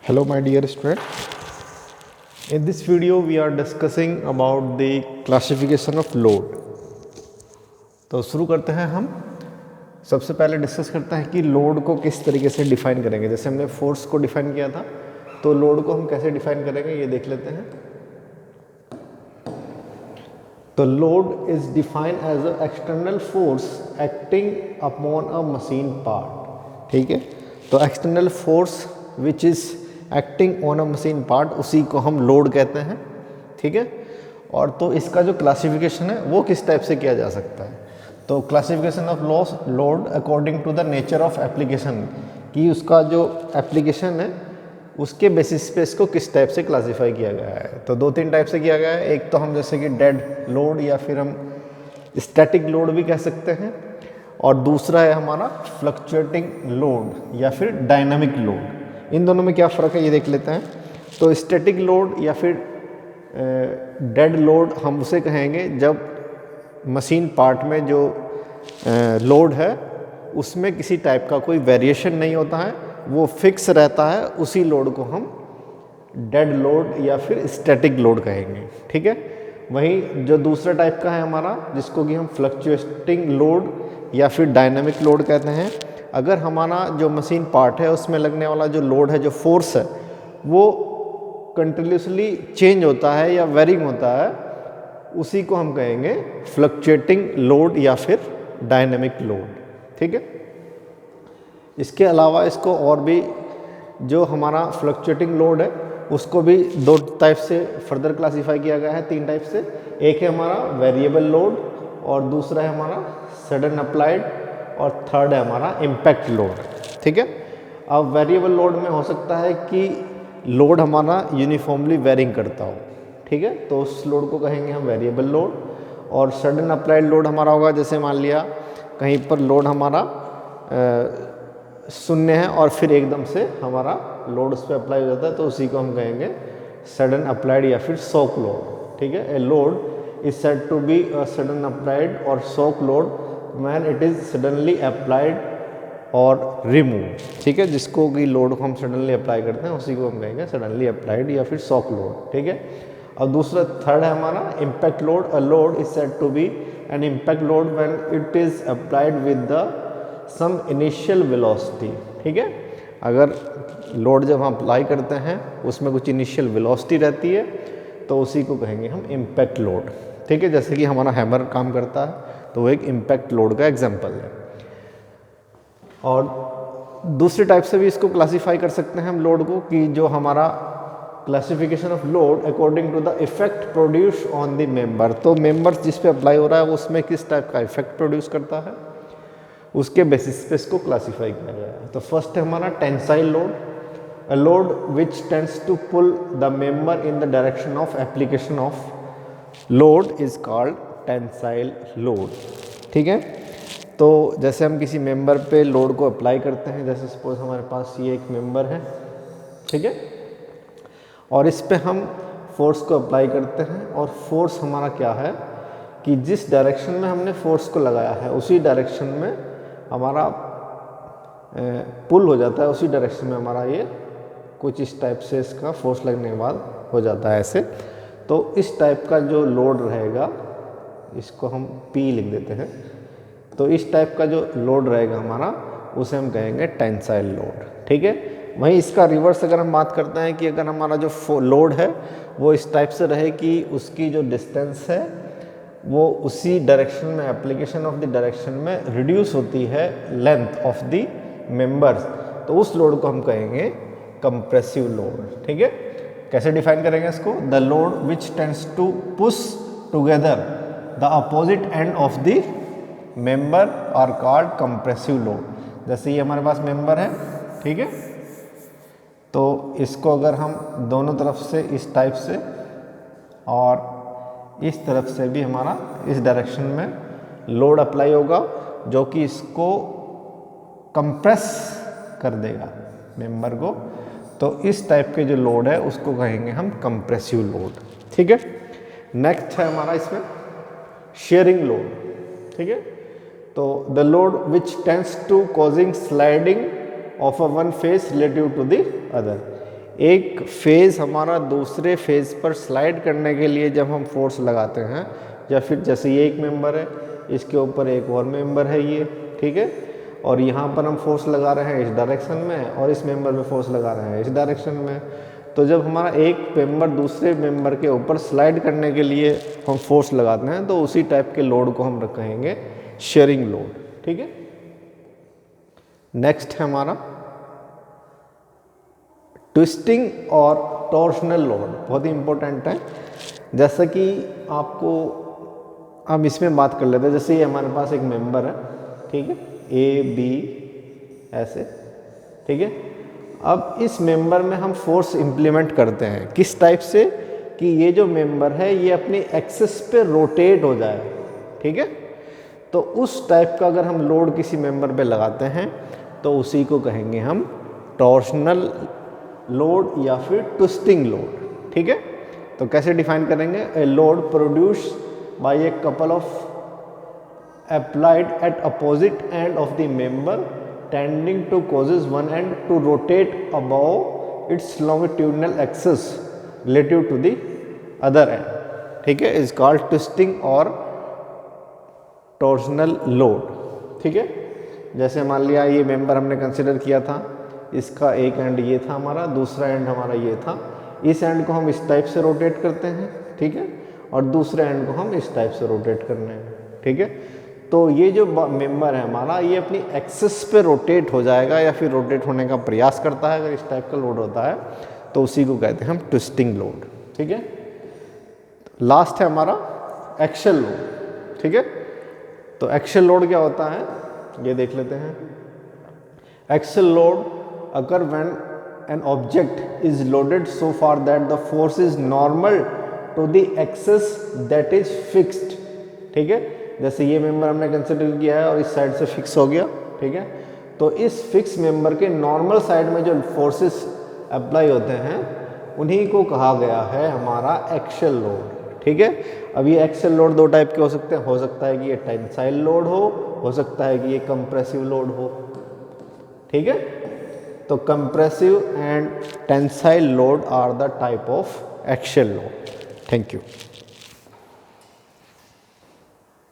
Hello my dear student. In this video we are discussing about the classification of load. तो शुरू करते हैं हम। सबसे पहले डिस्कस करते हैं कि लोड को किस तरीके से डिफाइन करेंगे। जैसे हमने फोर्स को डिफाइन किया था, तो लोड को हम कैसे डिफाइन करेंगे ये देख लेते हैं। तो load is defined as a external force acting upon a machine part. ठीक है, तो external force which is acting on a machine part, उसी को हम लोड कहते हैं। ठीक है, और तो इसका जो क्लासिफिकेशन है वो किस टाइप से किया जा सकता है। तो classification of load according to the nature of application, कि उसका जो एप्लीकेशन है उसके बेसिस पे इसको किस टाइप से क्लासीफाई किया गया है। तो दो तीन टाइप से किया गया है। एक तो हम जैसे कि डेड लोड या फिर हम स्टैटिक लोड भी कह सकते हैं, और दूसरा है हमारा फ्लक्चुएटिंग लोड या फिर डायनामिक लोड। इन दोनों में क्या फ़र्क है ये देख लेते हैं। तो स्टैटिक लोड या फिर डेड लोड हम उसे कहेंगे जब मशीन पार्ट में जो लोड है उसमें किसी टाइप का कोई वेरिएशन नहीं होता है, वो फिक्स रहता है, उसी लोड को हम डेड लोड या फिर स्टैटिक लोड कहेंगे। ठीक है, वहीं जो दूसरा टाइप का है हमारा, जिसको कि हम फ्लक्चुएटिंग लोड या फिर डायनामिक लोड कहते हैं, अगर हमारा जो मशीन पार्ट है उसमें लगने वाला जो लोड है, जो फोर्स है, वो कंटिन्यूसली चेंज होता है या वेरिंग होता है, उसी को हम कहेंगे फ्लक्चुएटिंग लोड या फिर डायनामिक लोड। ठीक है, इसके अलावा इसको और भी जो हमारा फ्लक्चुएटिंग लोड है उसको भी दो टाइप से फर्दर क्लासीफाई किया गया है, तीन टाइप से। एक है हमारा वेरिएबल लोड, और दूसरा है हमारा सडन अप्लाइड, और थर्ड है हमारा इम्पैक्ट लोड। ठीक है, अब वेरिएबल लोड में हो सकता है कि लोड हमारा यूनिफॉर्मली वेरिंग करता हो। ठीक है, तो उस लोड को कहेंगे हम वेरिएबल लोड। और सडन अप्लाइड लोड हमारा होगा, जैसे मान लिया कहीं पर लोड हमारा शून्य है और फिर एकदम से हमारा लोड उस पर अप्लाई हो जाता है, तो उसी को हम कहेंगे सडन अप्लाइड या फिर शॉक लोड। ठीक है, a load is said to be a sudden applied और shock load when it is suddenly applied और removed। ठीक है, जिसको कि लोड को हम सडनली अप्लाई करते हैं उसी को हम कहेंगे सडनली अप्लाइड या फिर शॉक लोड। ठीक है, और दूसरा थर्ड है हमारा impact load. A load is said to be an impact load when it is applied with the some initial velocity. ठीक है, अगर लोड जब हम अप्लाई करते हैं उसमें कुछ इनिशियल वेलोसिटी रहती है, तो उसी को कहेंगे हम इम्पैक्ट लोड। ठीक है, जैसे कि हमारा हैमर काम करता है, तो वो एक इम्पैक्ट लोड का एग्जाम्पल है। और दूसरे टाइप से भी इसको क्लासीफाई कर सकते हैं हम लोड को, कि जो हमारा classification of load according to the effect produce on the member. तो मेंबर जिस पे अप्लाई हो रहा है उसमें किस टाइप का इफेक्ट प्रोड्यूस करता है, उसके बेसिस पे इसको क्लासीफाई किया गया है। तो फर्स्ट है हमारा tensile load. A load which tends to pull the member in the direction of application of load is called tensile load. ठीक है, तो जैसे हम किसी मेंबर पे लोड को अप्लाई करते हैं, जैसे सपोज हमारे पास ये एक मेंबर है, ठीक है, और इस पे हम फोर्स को अप्लाई करते हैं, और फोर्स हमारा क्या है कि जिस डायरेक्शन में हमने फोर्स को लगाया है उसी डायरेक्शन में हमारा पुल हो जाता है, उसी डायरेक्शन में हमारा ये कुछ इस टाइप से इसका फोर्स लगने के बाद हो जाता है ऐसे। तो इस टाइप का जो लोड रहेगा, इसको हम P लिख देते हैं, तो इस टाइप का जो लोड रहेगा हमारा उसे हम कहेंगे टेंसाइल लोड। ठीक है, वहीं इसका रिवर्स अगर हम बात करते हैं कि अगर हमारा जो लोड है वो इस टाइप से रहे कि उसकी जो डिस्टेंस है वो उसी डायरेक्शन में, एप्लीकेशन ऑफ द डायरेक्शन में रिड्यूस होती है लेंथ ऑफ द मेंबर्स, तो उस लोड को हम कहेंगे कंप्रेसिव लोड। ठीक है, कैसे डिफाइन करेंगे इसको? The load which tends to push together the opposite end of the member are called compressive load. जैसे ये हमारे पास मेंबर है, ठीक है, तो इसको अगर हम दोनों तरफ से इस टाइप से और इस तरफ से भी हमारा इस डायरेक्शन में लोड अप्लाई होगा, जो कि इसको कंप्रेस कर देगा मेंबर को, तो इस टाइप के जो लोड है उसको कहेंगे हम कंप्रेसिव लोड। ठीक है, नेक्स्ट है हमारा इसमें शेयरिंग लोड। ठीक है, तो the load which tends to causing sliding of a one face relative to the other. एक फेज़ हमारा दूसरे फेज़ पर स्लाइड करने के लिए जब हम फोर्स लगाते हैं, या फिर जैसे ये एक मेंबर है, इसके ऊपर एक और मेंबर है ये, ठीक है, और यहाँ पर हम फोर्स लगा रहे हैं इस डायरेक्शन में और इस मेंबर में फोर्स लगा रहे हैं इस डायरेक्शन में। तो जब हमारा एक मेंबर दूसरे मेंबर के ऊपर स्लाइड करने के लिए हम फोर्स लगाते हैं तो उसी टाइप के लोड को हम कहेंगे शेयरिंग लोड, ठीक है। नेक्स्ट है हमारा ट्विस्टिंग और टॉर्शनल लोड, बहुत ही इंपॉर्टेंट है। जैसा कि आपको हम इसमें बात कर लेते हैं, जैसे ये हमारे पास एक मेंबर है, ठीक है, ए बी ऐसे, ठीक है। अब इस मेंबर में हम फोर्स इंप्लीमेंट करते हैं किस टाइप से कि ये जो मेंबर है ये अपनी एक्सिस पे रोटेट हो जाए, ठीक है। तो उस टाइप का अगर हम लोड किसी मेंबर पे लगाते हैं तो उसी को कहेंगे हम टॉर्शनल लोड या फिर ट्विस्टिंग लोड, ठीक है। तो कैसे डिफाइन करेंगे? A load produce by a couple of applied at opposite end of the member tending to causes one end to rotate above its longitudinal axis relative to the other end, ठीक है, is called twisting और torsional load, ठीक है। जैसे मान लिया ये member हमने कंसिडर किया था, इसका एक एंड ये था हमारा, दूसरा एंड हमारा ये था, इस एंड को हम इस टाइप से रोटेट करते हैं, ठीक है, और दूसरे एंड को हम इस टाइप से रोटेट करने हैं, ठीक है। तो ये जो मेंबर है हमारा ये अपनी एक्सिस पे रोटेट हो जाएगा या फिर रोटेट होने का प्रयास करता है, अगर इस टाइप का लोड होता है तो उसी को कहते हैं हम ट्विस्टिंग लोड, ठीक है। लास्ट है हमारा एक्सियल लोड, ठीक है। तो एक्सियल लोड क्या होता है ये देख लेते हैं। एक्सियल लोड अगर when an object is loaded so far that the force is normal to the axis that is fixed, ठीक है। जैसे ये मेंबर हमने कंसिडर किया है और इस साइड से फिक्स हो गया, ठीक है। तो इस फिक्स मेंबर के नॉर्मल साइड में जो फोर्सेस अप्लाई होते हैं उन्हीं को कहा गया है हमारा एक्सियल लोड, ठीक है। अब ये एक्सियल लोड दो टाइप के हो सकते हैं, हो सकता है कि ये टेंसाइल लोड हो सकता है कि ये कंप्रेसिव लोड हो, ठीक है। तो compressive and tensile load are the type of axial load. Thank you.